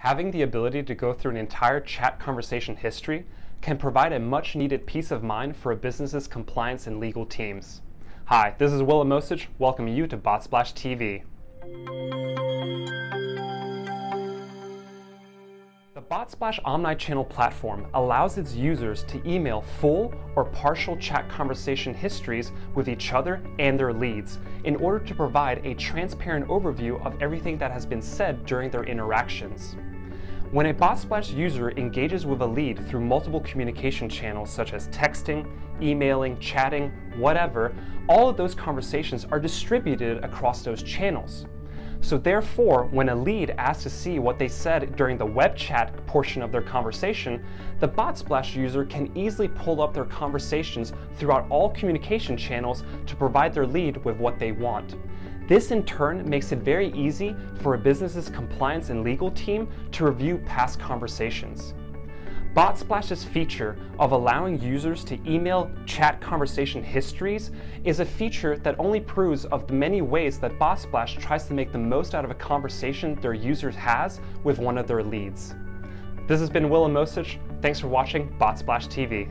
Having the ability to go through an entire chat conversation history can provide a much-needed peace of mind for a business's compliance and legal teams. Hi, this is Will Mosich, welcoming you to Botsplash TV. The Botsplash omni-channel platform allows its users to email full or partial chat conversation histories with each other and their leads in order to provide a transparent overview of everything that has been said during their interactions. When a Botsplash user engages with a lead through multiple communication channels such as texting, emailing, chatting, whatever, all of those conversations are distributed across those channels. So therefore, when a lead asks to see what they said during the web chat portion of their conversation, the Botsplash user can easily pull up their conversations throughout all communication channels to provide their lead with what they want. This in turn makes it very easy for a business's compliance and legal team to review past conversations. Botsplash's feature of allowing users to email chat conversation histories is a feature that only proves of the many ways that Botsplash tries to make the most out of a conversation their users has with one of their leads. This has been Will Mosich. Thanks for watching Botsplash TV.